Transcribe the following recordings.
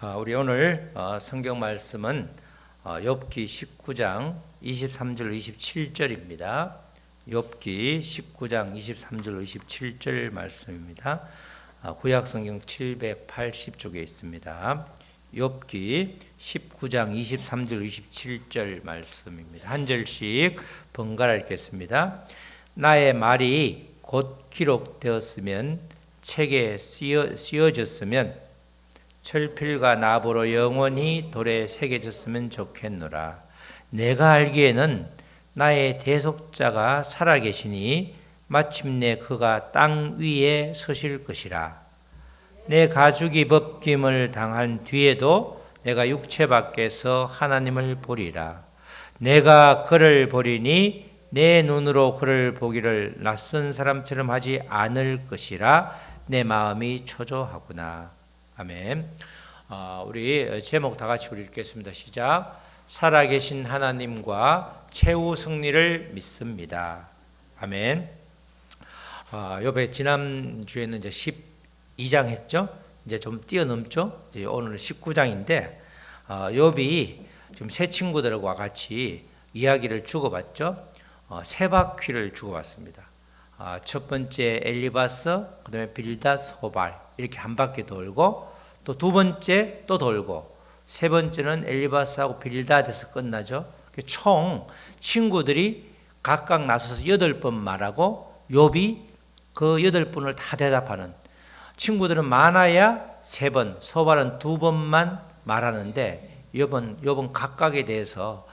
우리 오늘 성경 말씀은 욥기 19장 23절 27절입니다. 욥기 19장 23절 27절 말씀입니다. 구약 성경 780쪽에 있습니다. 욥기 19장 23절 27절 말씀입니다. 한 절씩 번갈아 읽겠습니다. 나의 말이 곧 기록되었으면 책에 쓰여졌으면 철필과 나보로 영원히 돌에 새겨졌으면 좋겠노라. 내가 알기에는 나의 대속자가 살아계시니 마침내 그가 땅 위에 서실 것이라. 내 가죽이 벗김을 당한 뒤에도 내가 육체 밖에서 하나님을 보리라. 내가 그를 보리니 내 눈으로 그를 보기를 낯선 사람처럼 하지 않을 것이라. 내 마음이 초조하구나. 아멘. 우리 제목 다 같이 우리 읽겠습니다. 시작. 살아계신 하나님과 최후 승리를 믿습니다. 아멘. 욥의 지난주에는 이제 12장 했죠. 이제 좀 뛰어넘죠. 이제 오늘은 19장인데 욥이 지금 새 친구들과 같이 이야기를 주고받죠. 세 바퀴를 주고받습니다. 첫 번째 엘리바스, 그 다음에 빌닷, 소발 이렇게 한 바퀴 돌고 또 두 번째 또 돌고 세 번째는 엘리바스하고 빌닷에서 끝나죠. 총 친구들이 각각 나서서 8번 말하고 욥이 그 8번을 다 대답하는, 친구들은 많아야 3번, 소발은 2번만 말하는데 욥은 각각에 대해서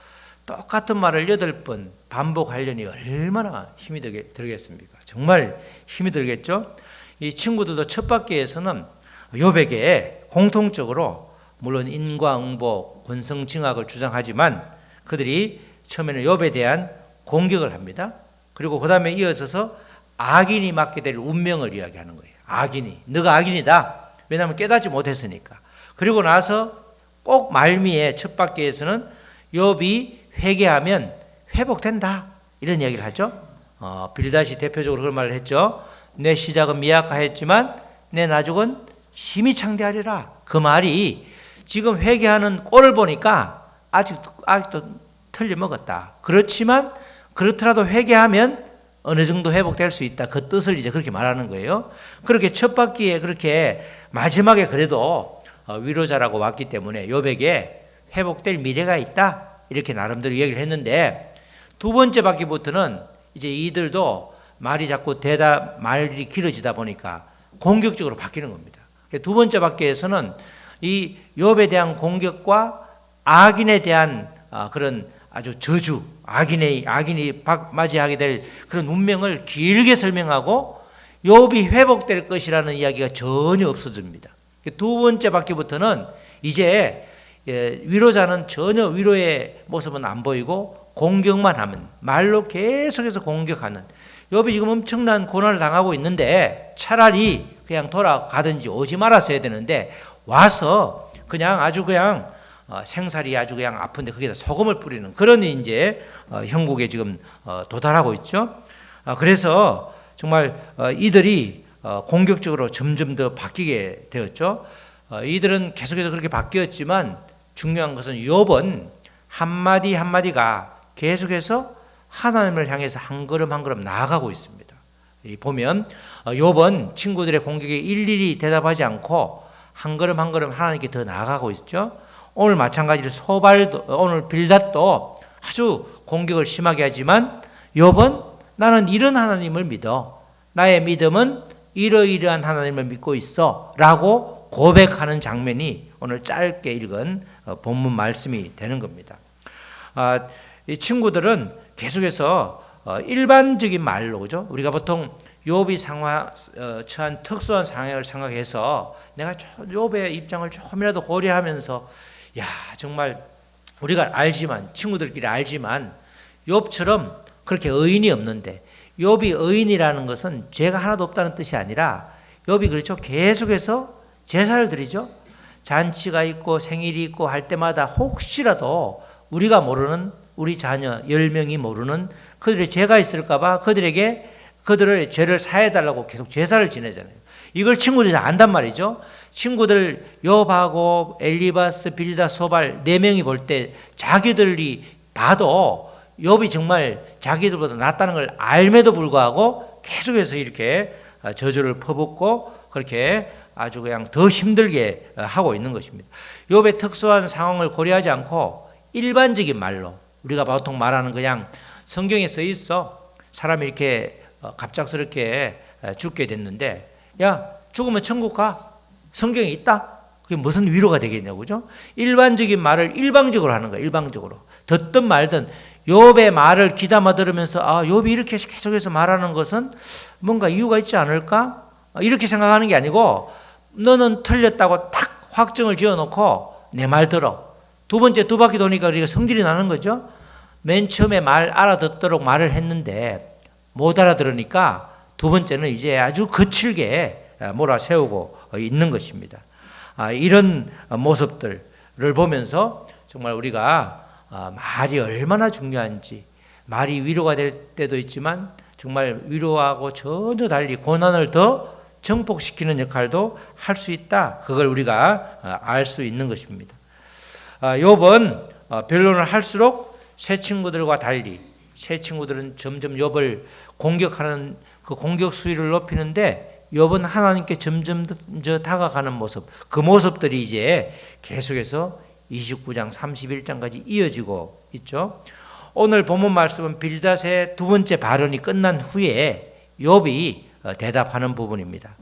똑같은 말을 8번 반복하려니 얼마나 힘이 들겠습니까? 정말 힘이 들겠죠? 이 친구들도 첫 바퀴에서는 욥에게 공통적으로 물론 인과응보, 권성징악을 주장하지만 그들이 처음에는 욥에 대한 공격을 합니다. 그리고 그 다음에 이어져서 악인이 맡게 될 운명을 이야기하는 거예요. 악인이, 너가 악인이다. 왜냐하면 깨닫지 못했으니까. 그리고 나서 꼭 말미에 첫 바퀴에서는 욥이 회개하면 회복된다, 이런 이야기를 하죠. 빌닷이 대표적으로 그런 말을 했죠. 내 시작은 미약하였지만 내 나중은 힘이 창대하리라. 그 말이 지금 회개하는 꼴을 보니까 아직도 틀려먹었다. 그렇지만 그렇더라도 회개하면 어느 정도 회복될 수 있다. 그 뜻을 이제 그렇게 말하는 거예요. 그렇게 첫 바퀴에 그렇게 마지막에 그래도 위로자라고 왔기 때문에 욥에게 회복될 미래가 있다, 이렇게 나름대로 얘기를 했는데, 두 번째 바퀴부터는 이제 이들도 말이 자꾸 말이 길어지다 보니까 공격적으로 바뀌는 겁니다. 두 번째 바퀴에서는 이 욥에 대한 공격과 악인에 대한 그런 아주 저주, 악인이 맞이하게 될 그런 운명을 길게 설명하고 욥이 회복될 것이라는 이야기가 전혀 없어집니다. 두 번째 바퀴부터는 이제 위로자는 전혀 위로의 모습은 안 보이고 공격만 하면, 말로 계속해서 공격하는, 욥이 지금 엄청난 고난을 당하고 있는데 차라리 그냥 돌아가든지 오지 말았어야 되는데 와서 그냥 생살이 아주 그냥 아픈데 거기다 소금을 뿌리는 그런 이제 형국에 지금 도달하고 있죠. 그래서 정말 이들이 공격적으로 점점 더 바뀌게 되었죠. 이들은 계속해서 그렇게 바뀌었지만 중요한 것은 욥은 한마디 한마디가 계속해서 하나님을 향해서 한 걸음 한 걸음 나아가고 있습니다. 보면 욥은 친구들의 공격에 일일이 대답하지 않고 한 걸음 한 걸음 하나님께 더 나아가고 있죠. 오늘 마찬가지로 오늘 빌닷도 아주 공격을 심하게 하지만 욥은 나는 이런 하나님을 믿어, 나의 믿음은 이러이러한 하나님을 믿고 있어 라고 고백하는 장면이 오늘 짧게 읽은 본문 말씀이 되는 겁니다. 이 친구들은 계속해서 일반적인 말로, 그죠? 우리가 보통 욥이 처한 특수한 상황을 생각해서 내가 욥의 입장을 조금이라도 고려하면서, 야, 정말 우리가 알지만, 친구들끼리 알지만 욥처럼 그렇게 의인이 없는데, 욥이 의인이라는 것은 죄가 하나도 없다는 뜻이 아니라 욥이 그렇죠, 계속해서 제사를 드리죠. 잔치가 있고 생일이 있고 할 때마다 혹시라도 우리가 모르는, 우리 자녀 10명이 모르는 그들의 죄가 있을까 봐 그들의 죄를 사해달라고 계속 제사를 지내잖아요. 이걸 친구들이 다 안단 말이죠. 친구들 욥하고 엘리바스, 빌닷, 소발 네 명이 볼 때 자기들이 봐도 욥이 정말 자기들보다 낫다는 걸 알매도 불구하고 계속해서 이렇게 저주를 퍼붓고 그렇게 아주 그냥 더 힘들게 하고 있는 것입니다. 욥의 특수한 상황을 고려하지 않고 일반적인 말로 우리가 보통 말하는 그냥 성경에 써 있어. 사람이 이렇게 갑작스럽게 죽게 됐는데 야 죽으면 천국 가. 성경에 있다. 그게 무슨 위로가 되겠냐고 그죠? 일반적인 말을 일방적으로 하는 거야. 일방적으로. 듣든 말든 욥의 말을 귀담아 들으면서 아 욥이 이렇게 계속해서 말하는 것은 뭔가 이유가 있지 않을까? 이렇게 생각하는 게 아니고 너는 틀렸다고 탁 확정을 지어놓고 내 말 들어. 두 번째 두 바퀴 도니까 우리가 성질이 나는 거죠. 맨 처음에 말 알아듣도록 말을 했는데 못 알아들으니까 두 번째는 이제 아주 거칠게 몰아세우고 있는 것입니다. 이런 모습들을 보면서 정말 우리가 말이 얼마나 중요한지 말이 위로가 될 때도 있지만 정말 위로하고 전혀 달리 고난을 더 정복시키는 역할도 할 수 있다. 그걸 우리가 알 수 있는 것입니다. 욥은 변론을 할수록 새 친구들과 달리 새 친구들은 점점 욥을 공격하는 그 공격 수위를 높이는데 욥은 하나님께 점점 더 다가가는 모습, 그 모습들이 이제 계속해서 29장 31장까지 이어지고 있죠. 오늘 본문 말씀은 빌닷의 두 번째 발언이 끝난 후에 욥이 대답하는 부분입니다.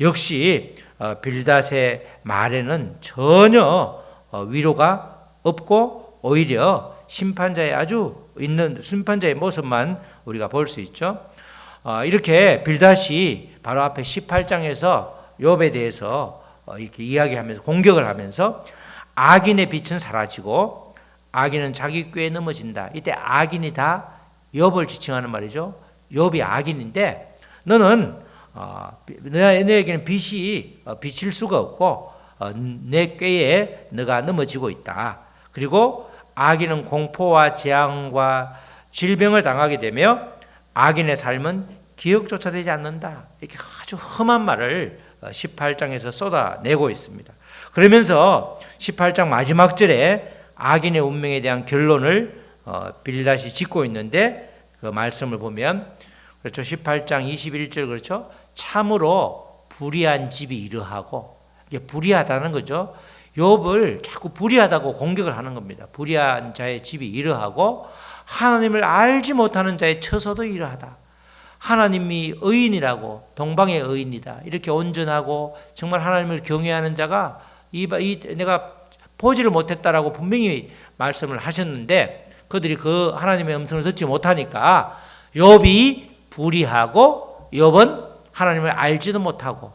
역시 빌닷의 말에는 전혀 위로가 없고 오히려 심판자의 심판자의 모습만 우리가 볼 수 있죠. 이렇게 빌닷이 바로 앞에 18장에서 욥에 대해서 이렇게 이야기하면서 공격을 하면서 악인의 빛은 사라지고 악인은 자기 꾀에 넘어진다. 이때 악인이 다 욥을 지칭하는 말이죠. 욥이 악인인데 너는 너에게는 빛이 비칠 수가 없고 내 꾀에 너가 넘어지고 있다. 그리고 악인은 공포와 재앙과 질병을 당하게 되며 악인의 삶은 기억조차 되지 않는다. 이렇게 아주 험한 말을 18장에서 쏟아내고 있습니다. 그러면서 18장 마지막 절에 악인의 운명에 대한 결론을 빌닷이 짓고 있는데 그 말씀을 보면 그렇죠. 18장 21절 그렇죠. 참으로 불의한 집이 이러하고 이게 불의하다는 거죠. 욥을 자꾸 불의하다고 공격을 하는 겁니다. 불의한 자의 집이 이러하고 하나님을 알지 못하는 자의 처소도 이러하다. 하나님이 의인이라고 동방의 의인이다. 이렇게 온전하고 정말 하나님을 경외하는 자가 내가 보지를 못했다라고 분명히 말씀을 하셨는데 그들이 그 하나님의 음성을 듣지 못하니까 욥이 불의하고 욥은 하나님을 알지도 못하고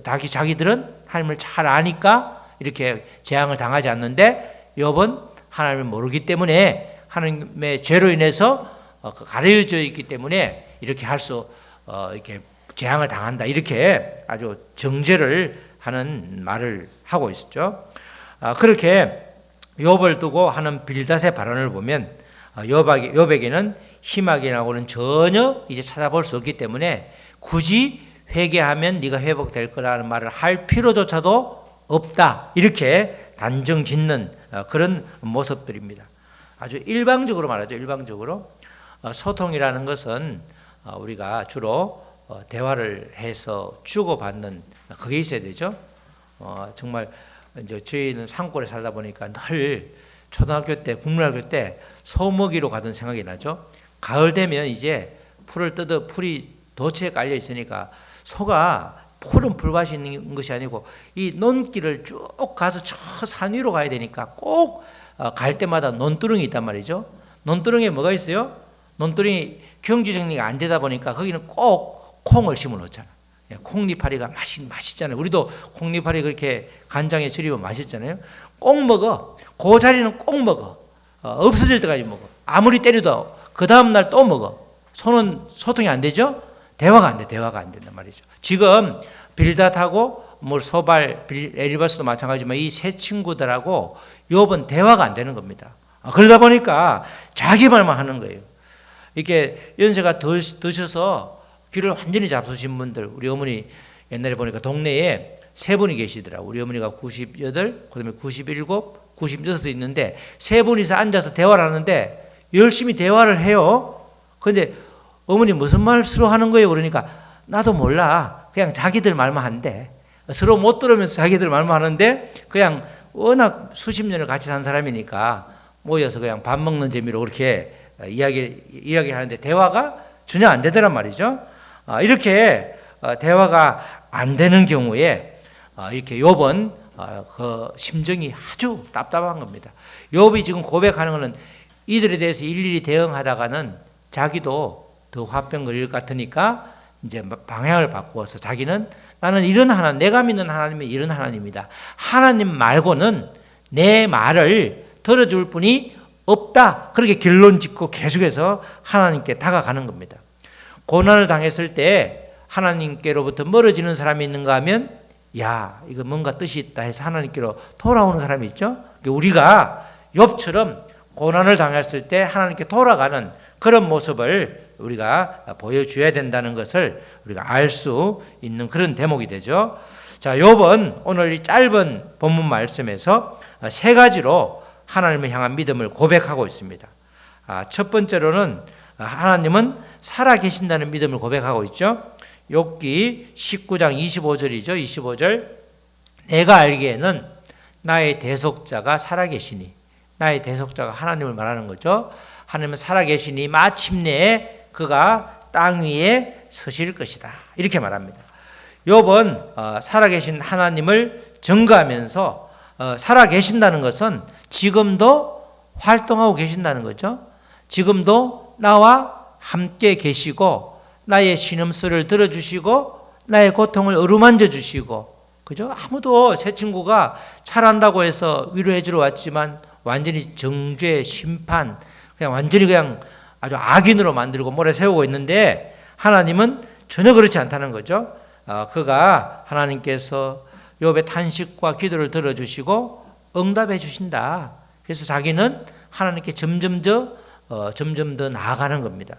자기들은 하나님을 잘 아니까 이렇게 재앙을 당하지 않는데 욥은 하나님을 모르기 때문에 하나님의 죄로 인해서 가려져 있기 때문에 이렇게 이렇게 재앙을 당한다. 이렇게 아주 정죄를 하는 말을 하고 있었죠. 그렇게 욥을 두고 하는 빌닷의 발언을 보면 욥에게는 희망이라고는 전혀 이제 찾아볼 수 없기 때문에 굳이 회개하면 네가 회복될 거라는 말을 할 필요조차도 없다. 이렇게 단정 짓는 그런 모습들입니다. 아주 일방적으로 말하죠. 일방적으로. 소통이라는 것은 우리가 주로 대화를 해서 주고받는 그게 있어야 되죠. 정말 이제 저희는 산골에 살다 보니까 늘 초등학교 때, 국민학교 때 소먹이로 가던 생각이 나죠. 가을 되면 이제 풀이 도치에 깔려 있으니까 소가 풀은 풀밭이 있는 것이 아니고 이 논길을 쭉 가서 저 산 위로 가야 되니까 꼭 갈 때마다 논두렁이 있단 말이죠. 논두렁에 뭐가 있어요? 논두렁이 경지 정리가 안 되다 보니까 거기는 꼭 콩을 심어 놓잖아. 콩잎파리가 맛있잖아요. 우리도 콩잎파리 그렇게 간장에 절이면 맛있잖아요. 꼭 먹어. 그 자리는 꼭 먹어. 없어질 때까지 먹어. 아무리 때려도 그 다음날 또 먹어. 소는 소통이 안 되죠? 대화가 안 돼. 대화가 안 된단 말이죠. 지금 빌닷하고 소발, 엘리바스도 마찬가지지만 이 세 친구들하고 욥은 대화가 안 되는 겁니다. 그러다 보니까 자기 말만 하는 거예요. 이렇게 연세가 드셔서 귀를 완전히 잡수신 분들, 우리 어머니 옛날에 보니까 동네에 세 분이 계시더라고. 우리 어머니가 98, 그다음에 97, 96도 있는데 세 분이서 앉아서 대화를 하는데 열심히 대화를 해요. 그런데 어머니 무슨 말 서로 하는 거예요? 그러니까 나도 몰라. 그냥 자기들 말만 한대. 서로 못 들으면서 자기들 말만 하는데 그냥 워낙 수십 년을 같이 산 사람이니까 모여서 그냥 밥 먹는 재미로 그렇게 이야기하는데 대화가 전혀 안 되더란 말이죠. 이렇게 대화가 안 되는 경우에 이렇게 욥은 그 심정이 아주 답답한 겁니다. 욥이 지금 고백하는 것은 이들에 대해서 일일이 대응하다가는 자기도 더 화병 걸릴 것 같으니까 이제 방향을 바꾸어서 자기는 나는 이런 하나님, 내가 믿는 하나님은 이런 하나님이다. 하나님 말고는 내 말을 들어줄 분이 없다. 그렇게 결론 짓고 계속해서 하나님께 다가가는 겁니다. 고난을 당했을 때 하나님께로부터 멀어지는 사람이 있는가 하면 야, 이거 뭔가 뜻이 있다 해서 하나님께로 돌아오는 사람이 있죠. 우리가 욥처럼 고난을 당했을 때 하나님께 돌아가는 그런 모습을 우리가 보여줘야 된다는 것을 우리가 알 수 있는 그런 대목이 되죠. 자, 욥은 오늘 이 짧은 본문 말씀에서 세 가지로 하나님을 향한 믿음을 고백하고 있습니다. 첫 번째로는 하나님은 살아계신다는 믿음을 고백하고 있죠. 욥기 19장 25절이죠. 25절 내가 알기에는 나의 대속자가 살아계시니, 나의 대속자가 하나님을 말하는 거죠. 하나님은 살아계시니 마침내 그가 땅 위에 서실 것이다. 이렇게 말합니다. 욥은 살아계신 하나님을 증거하면서 살아계신다는 것은 지금도 활동하고 계신다는 거죠. 지금도 나와 함께 계시고 나의 신음소리를 들어주시고 나의 고통을 어루만져 주시고, 그죠? 아무도 새 친구가 잘한다고 해서 위로해 주러 왔지만 완전히 정죄, 심판, 그냥 완전히 그냥 아주 악인으로 만들고 몰아 세우고 있는데 하나님은 전혀 그렇지 않다는 거죠. 그가 하나님께서 욥의 탄식과 기도를 들어주시고 응답해 주신다. 그래서 자기는 하나님께 점점 더 나아가는 겁니다.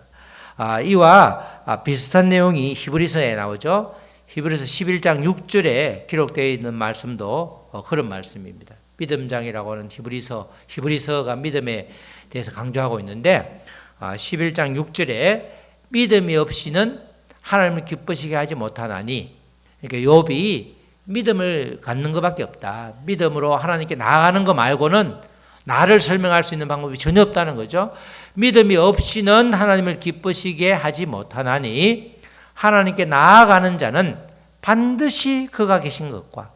이와 비슷한 내용이 히브리서에 나오죠. 히브리서 11장 6절에 기록되어 있는 말씀도 그런 말씀입니다. 믿음장이라고 하는 히브리서가 믿음에 대해서 강조하고 있는데 11장 6절에 믿음이 없이는 하나님을 기쁘시게 하지 못하나니, 그러니까 욥이 믿음을 갖는 것밖에 없다. 믿음으로 하나님께 나아가는 것 말고는 나를 설명할 수 있는 방법이 전혀 없다는 거죠. 믿음이 없이는 하나님을 기쁘시게 하지 못하나니 하나님께 나아가는 자는 반드시 그가 계신 것과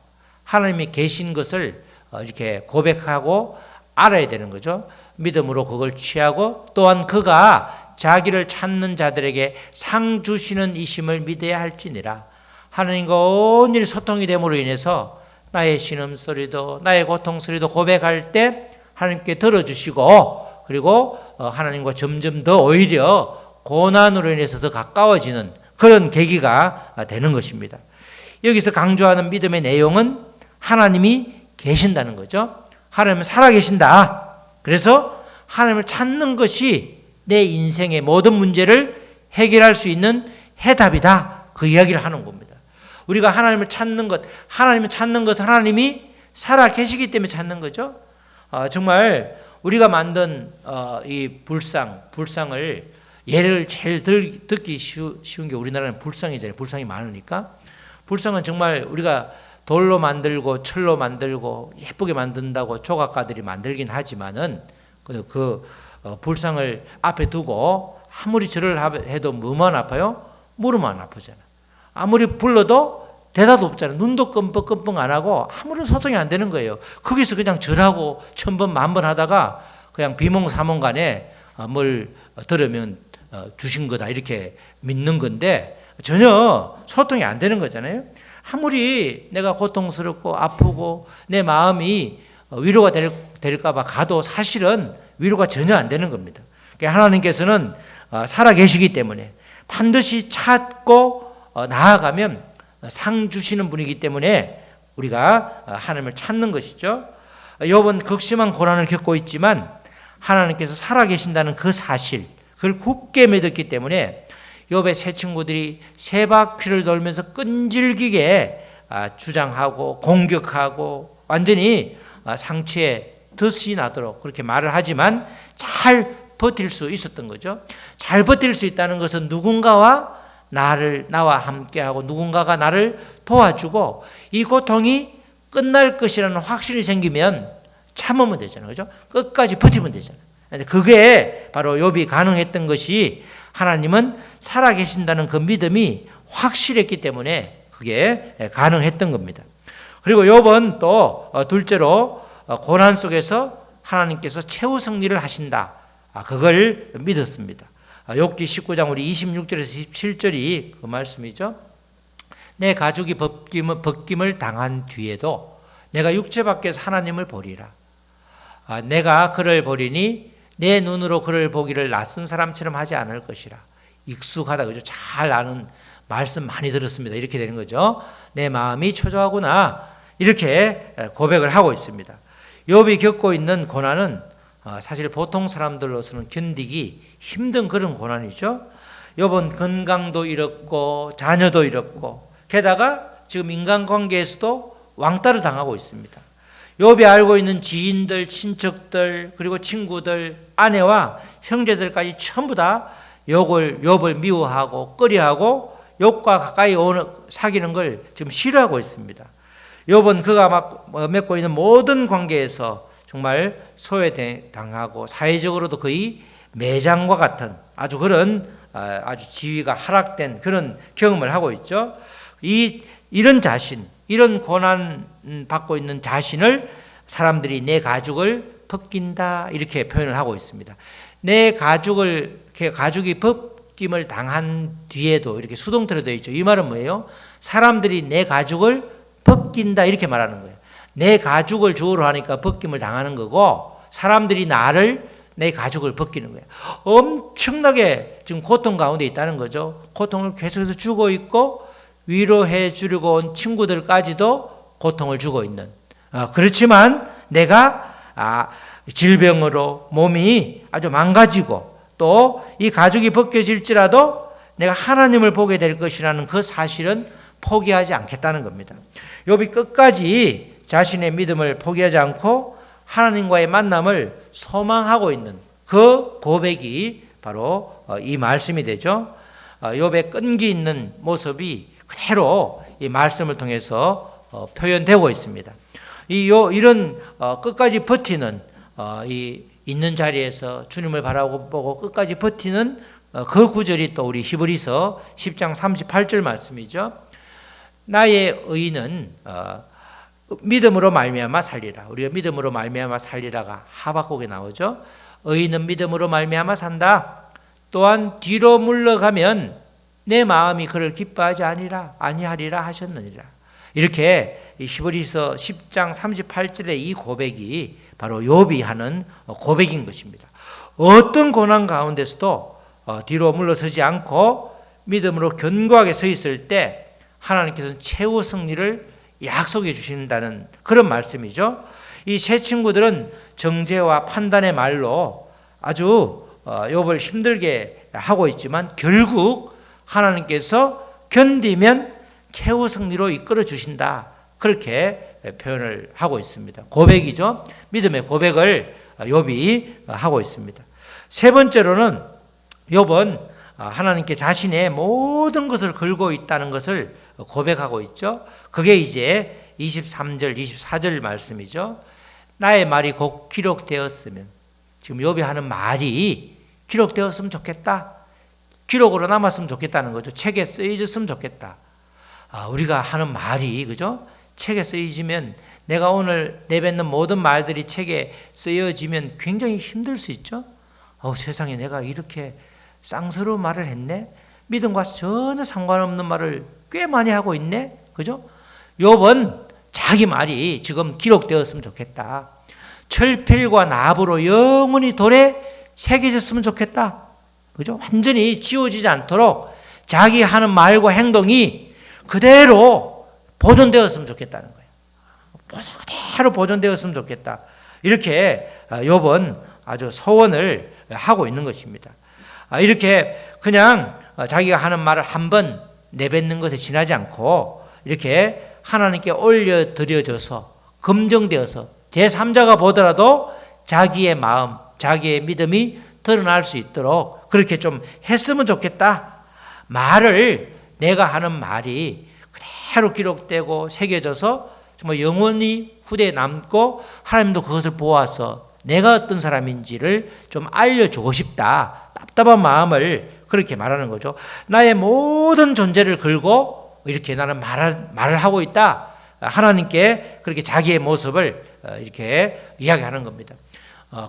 하나님이 계신 것을 이렇게 고백하고 알아야 되는 거죠. 믿음으로 그걸 취하고 또한 그가 자기를 찾는 자들에게 상 주시는 이심을 믿어야 할지니라. 하나님과 온전히 소통이 됨으로 인해서 나의 신음소리도 나의 고통소리도 고백할 때 하나님께 들어주시고, 그리고 하나님과 점점 더 오히려 고난으로 인해서 더 가까워지는 그런 계기가 되는 것입니다. 여기서 강조하는 믿음의 내용은 하나님이 계신다는 거죠. 하나님은 살아계신다. 그래서 하나님을 찾는 것이 내 인생의 모든 문제를 해결할 수 있는 해답이다. 그 이야기를 하는 겁니다. 우리가 하나님을 찾는 것, 하나님을 찾는 것은 하나님이 살아계시기 때문에 찾는 거죠. 정말 우리가 만든 이 불상을 예를 제일 듣기 쉬운 게 우리나라는 불상이잖아요. 불상이 많으니까. 불상은 정말 우리가 돌로 만들고 철로 만들고 예쁘게 만든다고 조각가들이 만들긴 하지만은 그 불상을 앞에 두고 아무리 절을 해도 뭐만 아파요? 무릎만 아프잖아. 아무리 불러도 대답도 없잖아. 눈도 끔뻑끔뻑 안 하고 아무런 소통이 안 되는 거예요. 거기서 그냥 절하고 1000번 만번 하다가 그냥 비몽사몽간에 뭘 들으면 주신 거다 이렇게 믿는 건데 전혀 소통이 안 되는 거잖아요. 아무리 내가 고통스럽고 아프고 내 마음이 위로가 될까 봐 가도 사실은 위로가 전혀 안 되는 겁니다. 하나님께서는 살아계시기 때문에 반드시 찾고 나아가면 상 주시는 분이기 때문에 우리가 하나님을 찾는 것이죠. 욥은 극심한 고난을 겪고 있지만 하나님께서 살아계신다는 그 사실, 그걸 굳게 믿었기 때문에 욥의 세 친구들이 세 바퀴를 돌면서 끈질기게 주장하고 공격하고 완전히 상처에 덫이 나도록 그렇게 말을 하지만 잘 버틸 수 있었던 거죠. 잘 버틸 수 있다는 것은 누군가와 나와 함께하고 누군가가 나를 도와주고 이 고통이 끝날 것이라는 확신이 생기면 참으면 되잖아요. 그죠? 끝까지 버티면 되잖아요. 그게 바로 욥이 가능했던 것이 하나님은 살아계신다는 그 믿음이 확실했기 때문에 그게 가능했던 겁니다. 그리고 욥은 또 둘째로 고난 속에서 하나님께서 최후 승리를 하신다. 그걸 믿었습니다. 욥기 19장 우리 26절에서 27절이 그 말씀이죠. 내 가죽이 벗김을 당한 뒤에도 내가 육체 밖에서 하나님을 보리라. 내가 그를 보리니 내 눈으로 그를 보기를 낯선 사람처럼 하지 않을 것이라. 익숙하다, 그죠? 잘 아는 말씀 많이 들었습니다. 이렇게 되는 거죠. 내 마음이 초조하구나. 이렇게 고백을 하고 있습니다. 욥이 겪고 있는 고난은 사실 보통 사람들로서는 견디기 힘든 그런 고난이죠. 욥은 건강도 잃었고 자녀도 잃었고 게다가 지금 인간관계에서도 왕따를 당하고 있습니다. 욥이 알고 있는 지인들, 친척들, 그리고 친구들, 아내와 형제들까지 전부 다 욥을 미워하고 꺼려하고 욥과 가까이 사귀는 걸 지금 싫어하고 있습니다. 욥은 그가 맺고 있는 모든 관계에서 정말 소외당하고 사회적으로도 거의 매장과 같은 아주 그런 아주 지위가 하락된 그런 경험을 하고 있죠. 이런 자신, 이런 고난 받고 있는 자신을 사람들이 내 가죽을 벗긴다 이렇게 표현을 하고 있습니다. 내 가죽이 벗김을 당한 뒤에도 이렇게 수동태로 되어 있죠. 이 말은 뭐예요? 사람들이 내 가죽을 벗긴다 이렇게 말하는 거예요. 내 가죽을 주어로 하니까 벗김을 당하는 거고 사람들이 내 가죽을 벗기는 거예요. 엄청나게 지금 고통 가운데 있다는 거죠. 고통을 계속해서 주고 있고 위로해 주려고 온 친구들까지도 고통을 주고 있는. 그렇지만 내가 질병으로 몸이 아주 망가지고 또 이 가죽이 벗겨질지라도 내가 하나님을 보게 될 것이라는 그 사실은 포기하지 않겠다는 겁니다. 욥이 끝까지 자신의 믿음을 포기하지 않고 하나님과의 만남을 소망하고 있는 그 고백이 바로 이 말씀이 되죠. 욥의 끈기 있는 모습이 그대로 이 말씀을 통해서 표현되고 있습니다. 이런 끝까지 버티는 이 있는 자리에서 주님을 바라보고 끝까지 버티는 그 구절이 또 우리 히브리서 10장 38절 말씀이죠. 나의 의인은 믿음으로 말미암아 살리라. 우리가 믿음으로 말미암아 살리라가 하박국에 나오죠. 의인은 믿음으로 말미암아 산다. 또한 뒤로 물러가면 내 마음이 그를 기뻐하지 아니하리라 하셨느니라. 이렇게 히브리서 10장 38절의 이 고백이 바로 욥이 하는 고백인 것입니다. 어떤 고난 가운데서도 뒤로 물러서지 않고 믿음으로 견고하게 서 있을 때 하나님께서는 최후 승리를 약속해 주신다는 그런 말씀이죠. 이 세 친구들은 정죄와 판단의 말로 아주 욥을 힘들게 하고 있지만 결국 하나님께서 견디면 최후 승리로 이끌어 주신다. 그렇게 표현을 하고 있습니다. 고백이죠. 믿음의 고백을 욥이 하고 있습니다. 세 번째로는 욥은 하나님께 자신의 모든 것을 걸고 있다는 것을 고백하고 있죠. 그게 이제 23절, 24절 말씀이죠. 나의 말이 곧 기록되었으면, 지금 욥이 하는 말이 기록되었으면 좋겠다. 기록으로 남았으면 좋겠다는 거죠. 책에 쓰여졌으면 좋겠다. 우리가 하는 말이, 그죠? 책에 쓰여지면, 내가 오늘 내뱉는 모든 말들이 책에 쓰여지면 굉장히 힘들 수 있죠. 세상에 내가 이렇게 쌍스러운 말을 했네? 믿음과 전혀 상관없는 말을 꽤 많이 하고 있네? 그죠? 욥은 자기 말이 지금 기록되었으면 좋겠다. 철필과 나부로 영원히 돌에 새겨졌으면 좋겠다. 그죠? 완전히 지워지지 않도록 자기 하는 말과 행동이 그대로 보존되었으면 좋겠다는 거예요. 그대로 보존되었으면 좋겠다. 이렇게 욥은 아주 소원을 하고 있는 것입니다. 이렇게 그냥 자기가 하는 말을 한번 내뱉는 것에 지나지 않고 이렇게 하나님께 올려드려져서 검증되어서 제3자가 보더라도 자기의 마음, 자기의 믿음이 드러날 수 있도록 그렇게 좀 했으면 좋겠다. 말을 내가 하는 말이 그대로 기록되고 새겨져서 정말 영원히 후대에 남고 하나님도 그것을 보아서 내가 어떤 사람인지를 좀 알려주고 싶다. 답답한 마음을 그렇게 말하는 거죠. 나의 모든 존재를 걸고 이렇게 나는 말을 하고 있다. 하나님께 그렇게 자기의 모습을 이렇게 이야기하는 겁니다.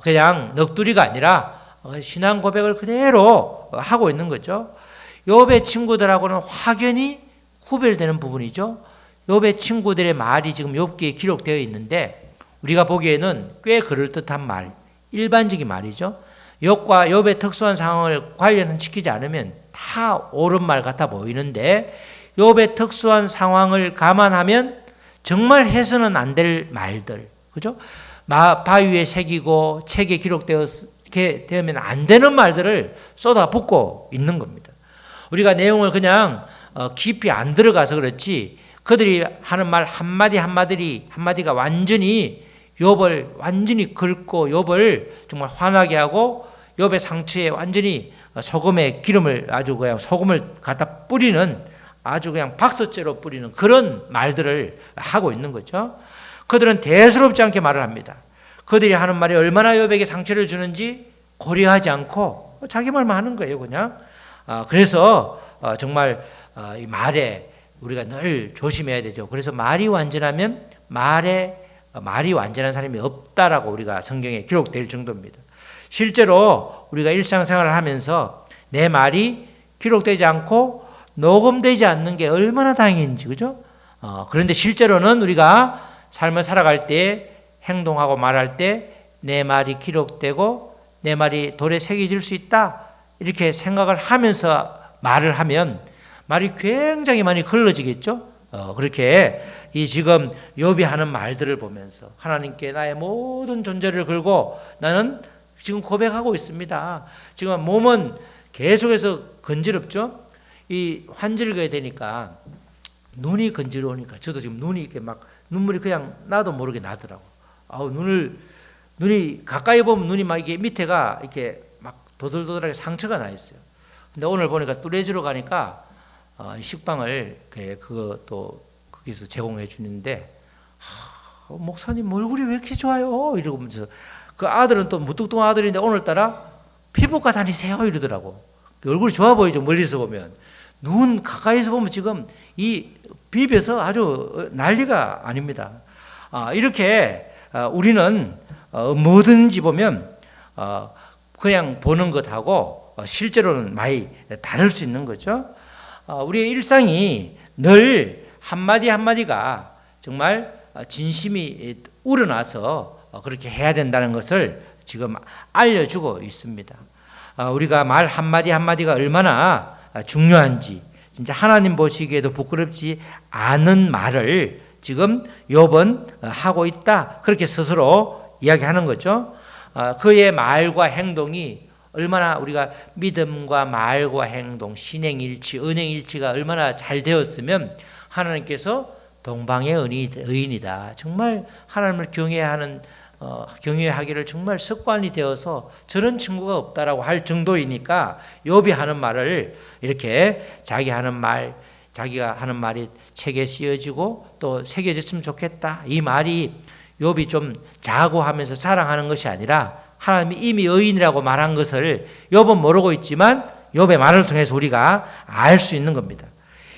그냥 넋두리가 아니라 신앙 고백을 그대로 하고 있는 거죠. 욥의 친구들하고는 확연히 구별되는 부분이죠. 욥의 친구들의 말이 지금 욥기에 기록되어 있는데 우리가 보기에는 꽤 그럴듯한 말, 일반적인 말이죠. 욥과 욥의 특수한 상황을 관련시키지 않으면 다 옳은 말 같아 보이는데 욥의 특수한 상황을 감안하면 정말 해서는 안 될 말들, 그죠? 바위에 새기고 책에 기록되면 안 되는 말들을 쏟아붓고 있는 겁니다. 우리가 내용을 그냥 깊이 안 들어가서 그렇지 그들이 하는 말 한마디 한마디가 완전히 욥을 완전히 긁고 욥을 정말 화나게 하고 욥의 상처에 완전히 소금의 기름을 아주 그냥 소금을 갖다 뿌리는 아주 그냥 박석제로 뿌리는 그런 말들을 하고 있는 거죠. 그들은 대수롭지 않게 말을 합니다. 그들이 하는 말이 얼마나 욥에게 상처를 주는지 고려하지 않고 자기 말만 하는 거예요, 그냥. 그래서 정말 이 말에 우리가 늘 조심해야 되죠. 그래서 말이 완전하면 말이 완전한 사람이 없다라고 우리가 성경에 기록될 정도입니다. 실제로 우리가 일상생활을 하면서 내 말이 기록되지 않고 녹음되지 않는 게 얼마나 다행인지, 그죠? 그런데 실제로는 우리가 삶을 살아갈 때 행동하고 말할 때 내 말이 기록되고 내 말이 돌에 새겨질 수 있다 이렇게 생각을 하면서 말을 하면 말이 굉장히 많이 걸러지겠죠. 그렇게 이 지금 욥이 하는 말들을 보면서 하나님께 나의 모든 존재를 걸고 나는 지금 고백하고 있습니다. 지금 몸은 계속해서 건지럽죠. 이 환절기가 되니까 눈이 건지러우니까 저도 지금 눈이 이렇게 막 눈물이 그냥 나도 모르게 나더라고. 눈이 가까이 보면 눈이 막 이게 밑에가 이렇게 막 도들도들하게 상처가 나 있어요. 근데 오늘 보니까 뚜레쥬로 가니까 식빵을 그거 또 거기서 제공해 주는데 목사님 얼굴이 왜 이렇게 좋아요? 이러면서 그 아들은 또 무뚝뚝한 아들인데 오늘따라 피부과 다니세요 이러더라고. 얼굴이 좋아 보이죠 멀리서 보면. 눈 가까이서 보면 지금 이 비벼서 아주 난리가 아닙니다. 이렇게 우리는 뭐든지 보면 그냥 보는 것하고 실제로는 많이 다를 수 있는 거죠. 우리의 일상이 늘 한마디 한마디가 정말 진심이 우러나서 그렇게 해야 된다는 것을 지금 알려주고 있습니다. 우리가 말 한마디 한마디가 얼마나 중요한지 진짜 하나님 보시기에도 부끄럽지 않은 말을 지금 욥은 하고 있다. 그렇게 스스로 이야기하는 거죠. 그의 말과 행동이 얼마나 우리가 믿음과 말과 행동, 신행일치, 은행일치가 얼마나 잘 되었으면 하나님께서 동방의 의인이다. 정말 하나님을 경외하기를 정말 습관이 되어서 저런 친구가 없다라고 할 정도이니까 욥이 하는 말을 이렇게 자기가 하는 말이 책에 씌어지고 또 새겨졌으면 좋겠다. 이 말이 욥이 좀 자고하면서 자랑하는 것이 아니라 하나님이 이미 의인이라고 말한 것을 욥은 모르고 있지만 욥의 말을 통해서 우리가 알 수 있는 겁니다.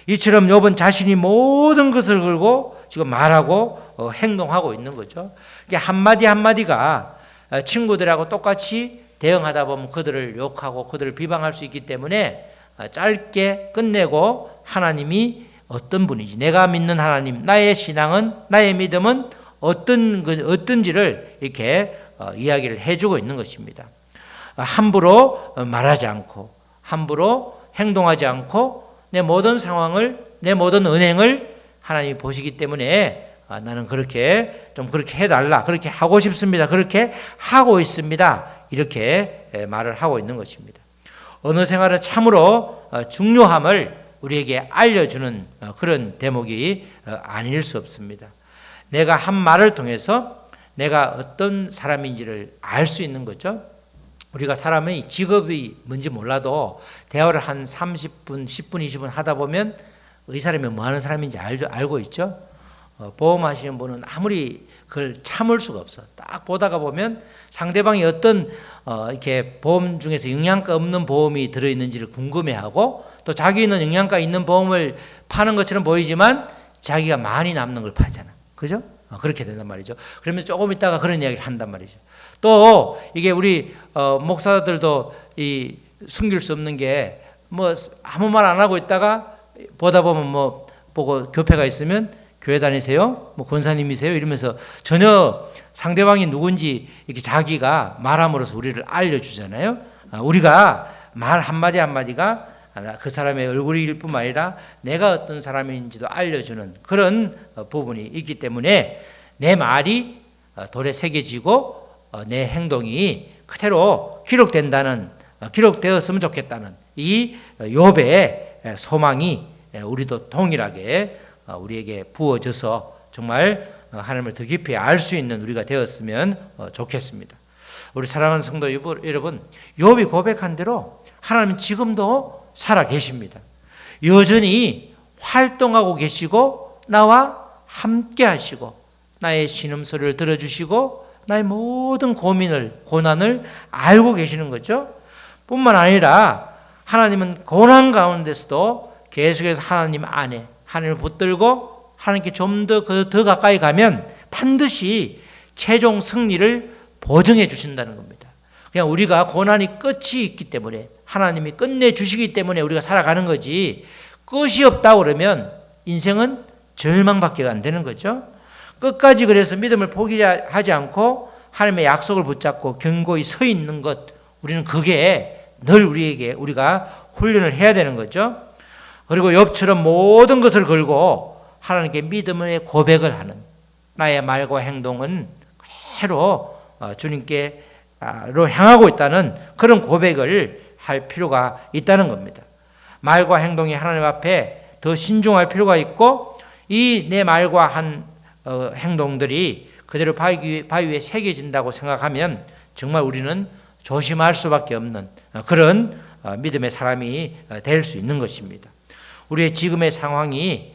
이처럼 욥은 자신이 모든 것을 걸고 지금 말하고 행동하고 있는 거죠. 한마디 한마디가 친구들하고 똑같이 대응하다 보면 그들을 욕하고 그들을 비방할 수 있기 때문에 짧게 끝내고 하나님이 어떤 분이지, 내가 믿는 하나님, 나의 신앙은, 나의 믿음은 어떤지를 이렇게 이야기를 해주고 있는 것입니다. 함부로 말하지 않고 함부로 행동하지 않고 내 모든 상황을, 내 모든 은행을 하나님이 보시기 때문에 나는 그렇게 해달라, 그렇게 하고 싶습니다, 그렇게 하고 있습니다, 이렇게 말을 하고 있는 것입니다. 언어 생활은 참으로 중요함을 우리에게 알려주는 그런 대목이 아닐 수 없습니다. 내가 한 말을 통해서 내가 어떤 사람인지를 알 수 있는 거죠. 우리가 사람의 직업이 뭔지 몰라도 대화를 한 30분, 10분, 20분 하다 보면 이 사람이 뭐 하는 사람인지 알고 있죠. 보험하시는 분은 아무리 그걸 참을 수가 없어. 딱 보다가 보면 상대방이 어떤 이렇게 보험 중에서 영양가 없는 보험이 들어있는지를 궁금해하고 또 자기는 영양가 있는 보험을 파는 것처럼 보이지만 자기가 많이 남는 걸 팔잖아. 그죠? 그렇게 된단 말이죠. 그러면 조금 있다가 그런 이야기를 한단 말이죠. 또 이게 우리 목사들도 이 숨길 수 없는 게 뭐 아무 말 안 하고 있다가 보다 보면 뭐 보고 교회가 있으면 교회 다니세요? 뭐 권사님이세요? 이러면서 전혀 상대방이 누군지 이렇게 자기가 말함으로써 우리를 알려주잖아요. 우리가 말 한마디 한마디가 그 사람의 얼굴일 뿐만 아니라 내가 어떤 사람인지도 알려주는 그런 부분이 있기 때문에 내 말이 돌에 새겨지고 내 행동이 그대로 기록되었으면 좋겠다는 이 욥의 소망이 우리도 동일하게 우리에게 부어져서 정말 하나님을 더 깊이 알 수 있는 우리가 되었으면 좋겠습니다. 우리 사랑하는 성도 여러분, 욥이 고백한 대로 하나님은 지금도 살아 계십니다. 여전히 활동하고 계시고 나와 함께 하시고 나의 신음소리를 들어주시고 나의 모든 고난을 알고 계시는 거죠. 뿐만 아니라 하나님은 고난 가운데서도 계속해서 하나님 안에 하나님을 붙들고 하나님께 좀 더 가까이 가면 반드시 최종 승리를 보증해 주신다는 겁니다. 그냥 우리가 고난이 끝이 있기 때문에 하나님이 끝내주시기 때문에 우리가 살아가는 거지 끝이 없다고 그러면 인생은 절망밖에 안 되는 거죠. 끝까지 그래서 믿음을 포기하지 않고 하나님의 약속을 붙잡고 견고히 서 있는 것, 우리는 그게 늘 우리가 훈련을 해야 되는 거죠. 그리고 욥처럼 모든 것을 걸고 하나님께 믿음의 고백을 하는 나의 말과 행동은 그대로 주님께로 향하고 있다는 그런 고백을 할 필요가 있다는 겁니다. 말과 행동이 하나님 앞에 더 신중할 필요가 있고 이 내 말과 한 행동들이 그대로 바위 위에 새겨진다고 생각하면 정말 우리는 조심할 수밖에 없는 그런 믿음의 사람이 될 수 있는 것입니다. 우리의 지금의 상황이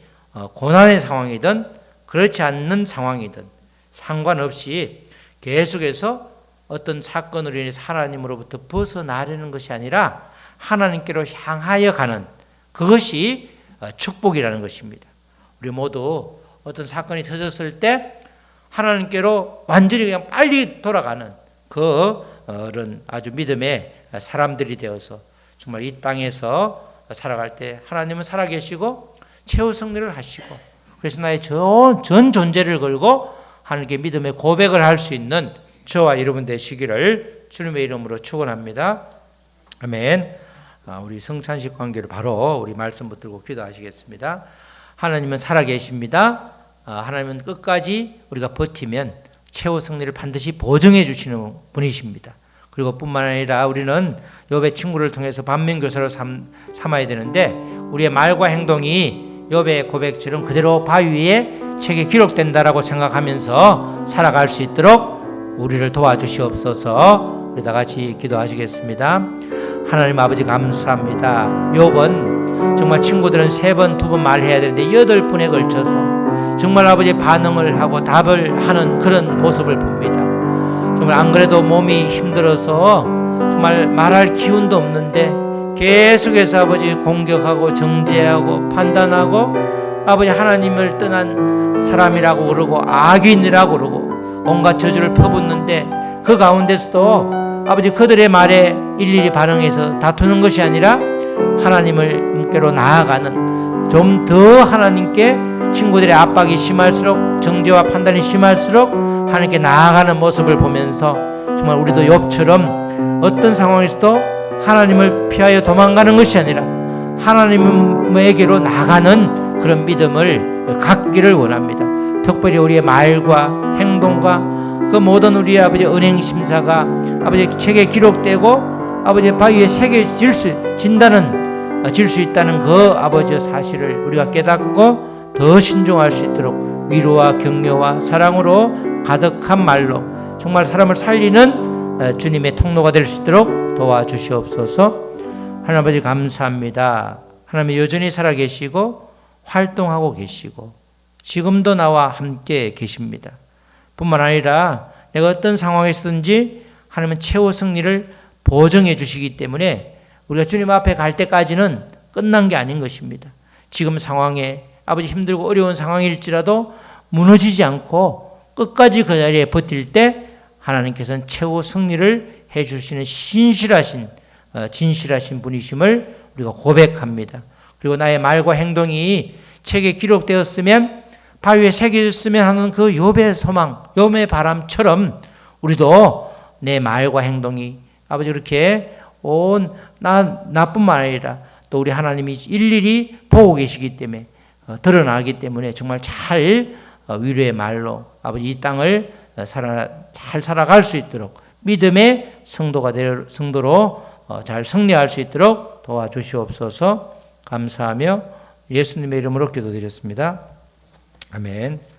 고난의 상황이든 그렇지 않는 상황이든 상관없이 계속해서 어떤 사건으로 인해서 하나님으로부터 벗어나려는 것이 아니라 하나님께로 향하여 가는 그것이 축복이라는 것입니다. 우리 모두 어떤 사건이 터졌을 때 하나님께로 완전히 그냥 빨리 돌아가는 그런 아주 믿음의 사람들이 되어서 정말 이 땅에서 살아갈 때 하나님은 살아계시고 최후 승리를 하시고 그래서 나의 전 존재를 걸고 하나님께 믿음의 고백을 할 수 있는 저와 여러분 되시기를 주님의 이름으로 축원합니다. 아멘. 우리 성찬식 관계로 바로 우리 말씀 붙들고 기도하시겠습니다. 하나님은 살아계십니다. 하나님은 끝까지 우리가 버티면 최후 승리를 반드시 보증해 주시는 분이십니다. 그리고 뿐만 아니라 우리는 욥의 친구를 통해서 반면교사로 삼아야 되는데 우리의 말과 행동이 욥의 고백처럼 그대로 바위 위에 책에 기록된다라고 생각하면서 살아갈 수 있도록 우리를 도와주시옵소서. 우리 다 같이 기도하시겠습니다. 하나님 아버지 감사합니다. 욥은 정말 친구들은 3번, 2번 말해야 되는데 8번에 걸쳐서 정말 아버지 반응을 하고 답을 하는 그런 모습을 봅니다. 정말 안 그래도 몸이 힘들어서 정말 말할 기운도 없는데 계속해서 아버지 공격하고 정죄하고 판단하고 아버지 하나님을 떠난 사람이라고 그러고 악인이라고 그러고 온갖 저주를 퍼붓는데 그 가운데서도 아버지 그들의 말에 일일이 반응해서 다투는 것이 아니라 하나님께로 나아가는 좀 더 하나님께 친구들의 압박이 심할수록 정죄와 판단이 심할수록 하나님께 나아가는 모습을 보면서 정말 우리도 욥처럼 어떤 상황에서도 하나님을 피하여 도망가는 것이 아니라 하나님에게로 나가는 그런 믿음을 갖기를 원합니다. 특별히 우리의 말과 행동과 그 모든 우리 아버지 은행 심사가 아버지 책에 기록되고 아버지 바위에 새겨질 수 있다는 그 아버지의 사실을 우리가 깨닫고 더 신중할 수 있도록 위로와 격려와 사랑으로 가득한 말로 정말 사람을 살리는 주님의 통로가 될 수 있도록 도와주시옵소서. 하나님 아버지 감사합니다. 하나님이 여전히 살아계시고 활동하고 계시고 지금도 나와 함께 계십니다. 뿐만 아니라 내가 어떤 상황에서든지 하나님은 최후 승리를 보증해 주시기 때문에 우리가 주님 앞에 갈 때까지는 끝난 게 아닌 것입니다. 지금 상황에 아버지 힘들고 어려운 상황일지라도 무너지지 않고 끝까지 그 자리에 버틸 때 하나님께서는 최후 승리를 해 주시는 진실하신 분이심을 우리가 고백합니다. 그리고 나의 말과 행동이 책에 기록되었으면 바위에 새겨졌으면 하는 그 욥의 소망, 욥의 바람처럼 우리도 내 말과 행동이 아버지 그렇게 나뿐만 아니라 또 우리 하나님이 일일이 보고 계시기 때문에 드러나기 때문에 정말 잘 위로의 말로 아버지 이 땅을 잘 살아갈 수 있도록 믿음의 성도로 잘 승리할 수 있도록 도와주시옵소서. 감사하며 예수님의 이름으로 기도드렸습니다. 아멘.